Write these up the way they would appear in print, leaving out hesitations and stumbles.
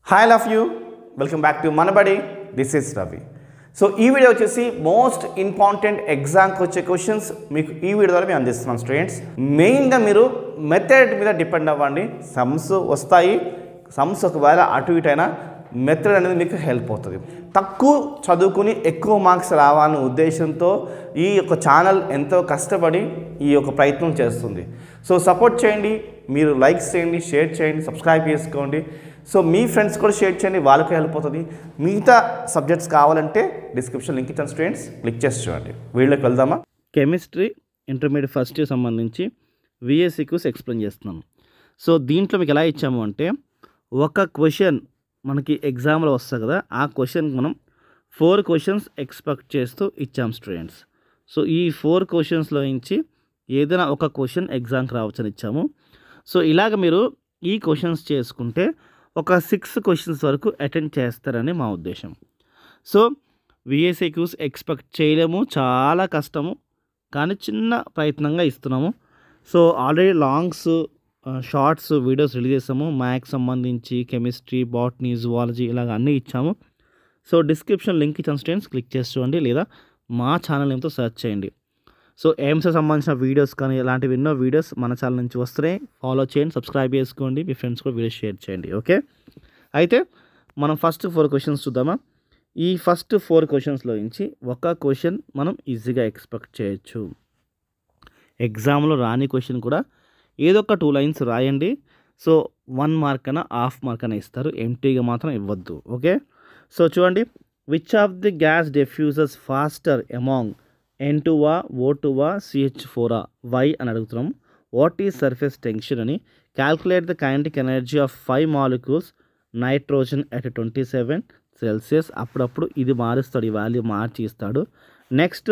Hi, love you. Welcome back to Manabadi. This is Ravi. So ఈ video వచ్చేసి most important ఎగ్జామ్కి వచ్చే questions మీకు ఈ వీడియో ద్వారా మేము అందిస్తున్నాం స్టూడెంట్స్. మెయిన్గా మీరు మెథడ్ మీద డిపెండ్ అవ్వండి. సమ్స్ వస్తాయి, సమ్స్ ఒకవేళ అటు ఇటు అయినా మెథడ్ అనేది మీకు హెల్ప్ అవుతుంది. తక్కువ చదువుకుని ఎక్కువ మార్క్స్ రావాలనే ఉద్దేశంతో ఈ యొక్క ఛానల్ ఎంతో కష్టపడి ఈ యొక్క ప్రయత్నం చేస్తుంది. సో సపోర్ట్ చేయండి, మీరు లైక్స్ చేయండి, షేర్ చేయండి, సబ్స్క్రైబ్ చేసుకోండి. సో మీ ఫ్రెండ్స్ కూడా షేర్ చేయండి, వాళ్ళకి హెల్ప్ అవుతుంది. మిగతా సబ్జెక్ట్స్ కావాలంటే డిస్క్రిప్షన్ లింక్ ఇచ్చాను స్టూడెంట్స్, క్లిక్ చేసి చూడండి. వీళ్ళకి వెళ్దామా? కెమిస్ట్రీ ఇంటర్మీడియట్ ఫస్ట్ ఇయర్ సంబంధించి విఎస్సిక్యూస్ ఎక్స్ప్లెయిన్ చేస్తున్నాను. సో దీంట్లో మీకు ఎలా ఇచ్చాము అంటే, ఒక క్వశ్చన్ మనకి ఎగ్జామ్లో వస్తుంది కదా, ఆ క్వశ్చన్కి మనం 4 క్వశ్చన్స్ ఎక్స్పెక్ట్ చేస్తూ ఇచ్చాం స్టూడెంట్స్. సో ఈ 4 క్వశ్చన్స్లో నుంచి ఏదైనా ఒక క్వశ్చన్ ఎగ్జామ్కి రావచ్చని ఇచ్చాము. సో ఇలాగ మీరు ఈ క్వశ్చన్స్ చేసుకుంటే ఒక 6 క్వశ్చన్స్ వరకు అటెండ్ చేస్తారని మా ఉద్దేశం. సో విఎస్సిక్యూస్ ఎక్స్పెక్ట్ చేయలేము, చాలా కష్టము, కానీ చిన్న ప్రయత్నంగా ఇస్తున్నాము. So already longs, shorts videos release చేసాము. మ్యాథ్స్ సంబంధించి, కెమిస్ట్రీ, బాటనీ, జువాలజీ ఇలాగ అన్నీ ఇచ్చాము. సో డిస్క్రిప్షన్ లింక్ ఇచ్చాను స్టూడెంట్స్, క్లిక్ చేసి చూడండి, లేదా మా ఛానల్ నేమ్తో సెర్చ్ చేయండి. సో ఎయిమ్స్కి సంబంధించిన వీడియోస్ కానీ ఇలాంటివి ఎన్నో వీడియోస్ మన ఛానల్ నుంచి వస్తున్నాయి. ఫాలో చేయండి, సబ్స్క్రైబ్ చేసుకోండి, మీ ఫ్రెండ్స్ కూడా వీడియోస్ షేర్ చేయండి. ఓకే, అయితే మనం ఫస్ట్ 4 క్వశ్చన్స్ చూద్దామా? ఈ ఫస్ట్ 4 క్వశ్చన్స్లో నుంచి ఒక క్వశ్చన్ మనం ఈజీగా ఎక్స్పెక్ట్ చేయొచ్చు. ఎగ్జామ్లో రాని క్వశ్చన్ కూడా ఏదో ఒక 2 లైన్స్ రాయండి. సో 1 మార్క్ అయినా హాఫ్ మార్క్ అయినా ఇస్తారు, ఎంటీగా మాత్రం ఇవ్వద్దు. ఓకే, సో చూడండి, which of the gas diffuses faster among N2A, O2A, CH4A, why అని అడుగుతున్నాం. వాట్ ఈజ్ సర్ఫేస్ టెన్షన్ అని. Calculate the kinetic energy of 5 molecules nitrogen at 27 Celsius. అప్పుడప్పుడు ఇది మారుస్తాడు, ఈ వాల్యూ మార్చి ఇస్తాడు. Next,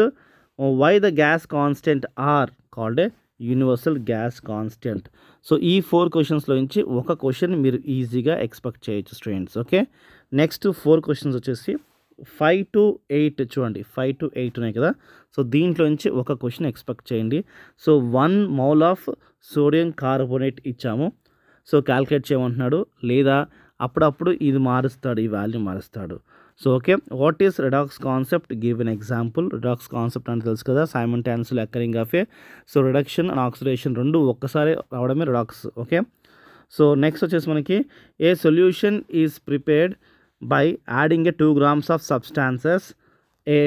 why the gas constant are called a universal gas constant. So ఈ 4 క్వశ్చన్స్లో నుంచి ఒక క్వశ్చన్ మీరు ఈజీగా ఎక్స్పెక్ట్ చేయొచ్చు స్టూడెంట్స్. ఓకే, నెక్స్ట్ 4 క్వశ్చన్స్ వచ్చేసి 5 to 8 చూడండి, 5 to 8 ఉన్నాయి కదా. సో దీంట్లో నుంచి ఒక క్వశ్చన్ ఎక్స్పెక్ట్ చేయండి. So 1 mole of sodium carbonate ఇచ్చాము. సో క్యాల్కులేట్ చేయమంటున్నాడు, లేదా అప్పుడప్పుడు ఇది మారుస్తాడు, ఈ వాల్యూ మారుస్తాడు. So okay, what is redox concept, give an example. Redox concept అంటే తెలుసు కదా, simultaneously occurring of A. So reduction and oxidation రెండు ఒక్కసారి రావడమే రిడాక్స్. ఓకే, సో నెక్స్ట్ వచ్చేసి మనకి a solution is prepared by adding a 2 grams of substances A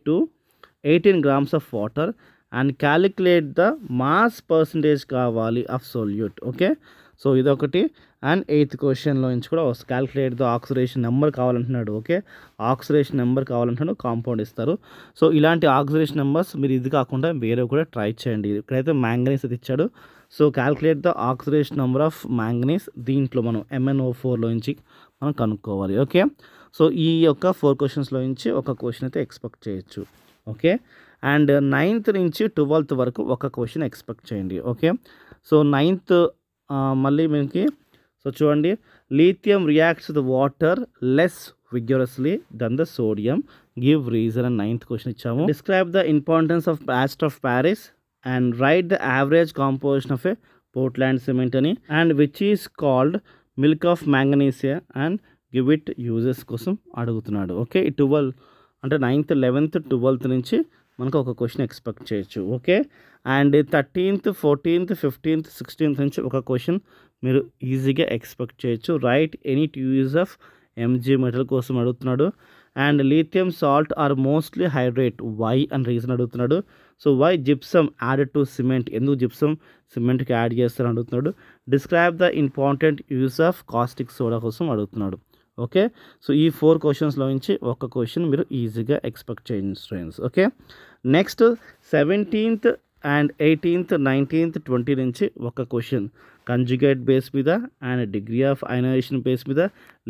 to 18 grams of water and calculate the mass percentage కావాలి of solute. Okay, so ఇదొకటి. And 8th క్వశ్చన్లో నుంచి కూడా క్యాల్కులేట్ ద ఆక్సిడేషన్ నెంబర్ కావాలంటున్నాడు. Okay, oxidation number కావాలంటున్నాడు, compound ఇస్తారు. So ఇలాంటి oxidation numbers మీరు ఇది కాకుండా వేరే కూడా ట్రై చేయండి. ఇక్కడైతే మ్యాంగనీస్ అది ఇచ్చాడు. So calculate the oxidation number of manganese, దీంట్లో మనం MnO4లో నుంచి మనం కనుక్కోవాలి. ఓకే, సో ఈ యొక్క 4 క్వశ్చన్స్లో నుంచి ఒక క్వశ్చన్ అయితే ఎక్స్పెక్ట్ చేయొచ్చు. ఓకే, అండ్ 9th నుంచి 12th వరకు ఒక క్వశ్చన్ ఎక్స్పెక్ట్ చేయండి. ఓకే, సో 9th మళ్ళీ మనకి, సో చూడండి, lithium reacts the water less vigorously then the sodium, give reason అని 9th క్వశ్చన్ ఇచ్చాము. Describe the importance of plaster of Paris and write the average composition of a Portland cement అని, and which is called milk of magnesia and give it uses కోసం అడుగుతున్నాడు. Okay, 12 అంటే 9th, 11th, 12th నుంచి మనకు ఒక question expect చేయొచ్చు. Okay, and 13th, 14th, 15th, 16th నుంచి ఒక క్వశ్చన్ మీరు ఈజీగా ఎక్స్పెక్ట్ చేయొచ్చు. Right any use of Mg metal కోసం అడుగుతున్నాడు. And lithium salt are mostly hydrate, why అని రీజన్ అడుగుతున్నాడు. So why gypsum added to cement, ఎందుకు జిప్సమ్ సిమెంట్కి యాడ్ చేస్తారని అడుగుతున్నాడు. Describe the important use of caustic soda కోసం అడుగుతున్నాడు. ఓకే, సో ఈ 4 క్వశ్చన్స్లో నుంచి ఒక క్వశ్చన్ మీరు ఈజీగా ఎక్స్పెక్ట్ చేయండి students. Okay, next 17th and 18th, 19th, 20 నుంచి ఒక క్వశ్చన్ కంజుగేట్ బేస్ మీద and degree of ionisation base మీద,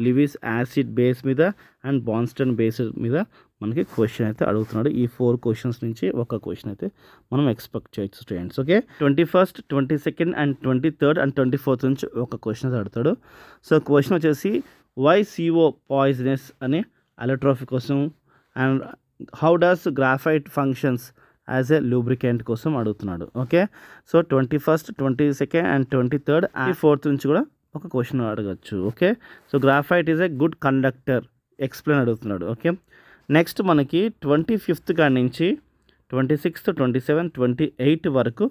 లివిస్ యాసిడ్ బేస్ మీద అండ్ బాన్స్టన్ బేస్ మీద మనకి క్వశ్చన్ అయితే అడుగుతున్నాడు. ఈ 4 క్వశ్చన్స్ నుంచి ఒక క్వశ్చన్ అయితే మనం ఎక్స్పెక్ట్ చేయొచ్చు students. Okay, 21st, 22nd and 23rd and 24th నుంచి ఒక క్వశ్చన్ అడుగుతాడు. సో క్వశ్చన్ వచ్చేసి వై CO పాయిజనస్ అనే అలోట్రోఫీ కోసం, and how does graphite functions as a lubricant కోసం అడుగుతున్నాడు. Okay, so 21st, 22nd and 23rd and 4th నుంచి కూడా ఒక క్వశ్చన్ అడగచ్చు. Okay, so graphite is a good conductor explain అడుగుతున్నాడు. ఓకే, నెక్స్ట్ మనకి 25th కాడి నుంచి 26th, 27, 28 వరకు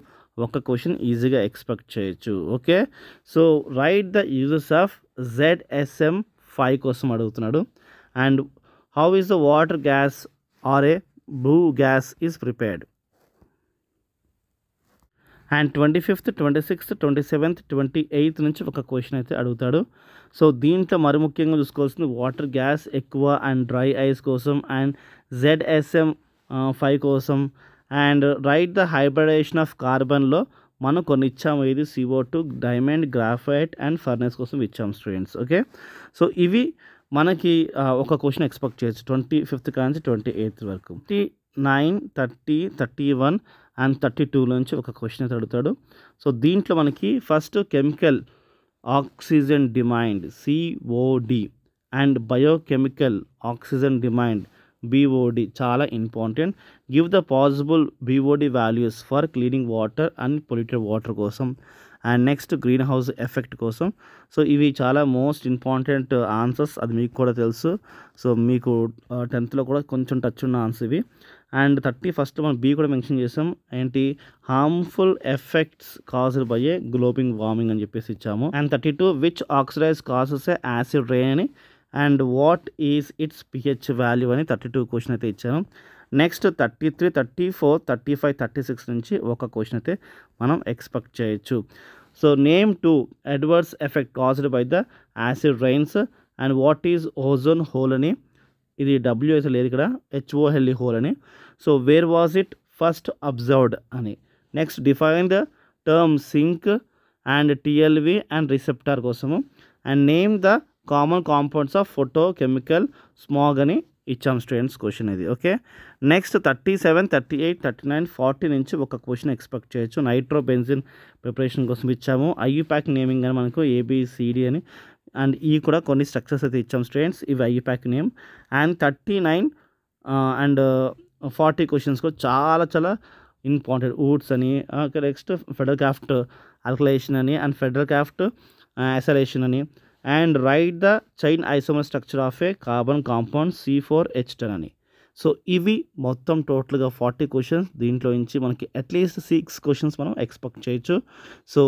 ఒక క్వశ్చన్ ఈజీగా ఎక్స్పెక్ట్ చేయొచ్చు. Okay, so write the uses of ZSM5 కోసం అడుగుతున్నాడు. And how is the water gas or a blue gas is prepared. And 25th, 26th, 27th, 28th నుంచి ఒక క్వశ్చన్ అయితే అడుగుతాడు. సో దీంట్లో మరి ముఖ్యంగా చూసుకోవాల్సింది వాటర్ గ్యాస్ ఎక్కువ అండ్ డ్రై ఐస్ కోసం అండ్ ZSM5 కోసం. And write the hybridisation of కార్బన్లో మనం కొన్ని ఇచ్చాము, ఇది CO2, diamond, graphite and furnace కోసం ఇచ్చాము స్టూడెంట్స్. ఓకే, సో ఇవి మనకి ఒక క్వశ్చన్ ఎక్స్పెక్ట్ చేయొచ్చు 25th నుంచి 28th వరకు. 29, 30, 31 అండ్ 32 నుంచి ఒక క్వశ్చన్ అయితే అడుగుతాడు. సో దీంట్లో మనకి first chemical oxygen demand COD and biochemical oxygen demand BOD చాలా important. Give the possible BOD values for cleaning water and polluted water కోసం. And next green house effect కోసం. సో ఇవి చాలా మోస్ట్ ఇంపార్టెంట్ ఆన్సర్స్, అది మీకు కూడా తెలుసు. So మీకు 10th కూడా కొంచెం టచ్ ఉన్న ఆన్సర్ ఇవి. అండ్ 31st మనం B కూడా మెన్షన్ చేసాం, ఏంటి harmful effects caused by a global warming అని చెప్పేసి ఇచ్చాము. And 32 which oxidise causes a acid rain అని and what is its pH value అని 32 క్వశ్చన్ అయితే ఇచ్చాను. నెక్స్ట్ 33, 34, 35, 36 నుంచి ఒక క్వశ్చన్ అయితే మనం ఎక్స్పెక్ట్ చేయొచ్చు. So name 2 adverse effect caused by the acid rains and what is ozone hole అని, ఇది W అయితే లేదు ఇక్కడ, HOLE హోల్ అని. So where was it first observed అని. Next define the term sink and TLV and receptor కోసము. And name the common compounds of photo chemical smog అని ఇచ్చాం స్టూడెంట్స్ క్వశ్చన్ ఇది. ఓకే, నెక్స్ట్ 37, 38, 39, 40 నుంచి ఒక క్వశ్చన్ ఎక్స్పెక్ట్ చేయొచ్చు. నైట్రోబెన్జిన్ preparation కోసం ఇచ్చాము. IUPAC నేమింగ్ అని మనకు ABCD అని అండ్ ఈ కూడా కొన్ని స్ట్రక్చర్స్ అయితే ఇచ్చాం స్టూడెంట్స్, ఇవి IUPAC name. And 39 and 40 questions కూడా చాలా చాలా ఇంపార్టెంట్. వుడ్స్ అని, నెక్స్ట్ ఫెడరల్ క్రాఫ్ట్ అల్కలేషన్ అని అండ్ ఫెడరల్ క్రాఫ్ట్ అసలేషన్ అని. And write the chain isomer structure of A carbon compound C4H10 అని. సో ఇవి మొత్తం టోటల్గా 40 క్వశ్చన్స్. దీంట్లో నుంచి మనకి అట్లీస్ట్ 6 క్వశ్చన్స్ మనం ఎక్స్పెక్ట్ చేయొచ్చు. సో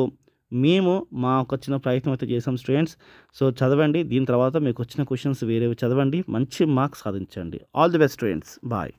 మేము మా ఒక చిన్న ప్రయత్నం అయితే చేసాం స్టూడెంట్స్. సో చదవండి, దీని తర్వాత మీకు వచ్చిన క్వశ్చన్స్ వేరేవి చదవండి, మంచి మార్క్స్ సాధించండి. All the best students, bye.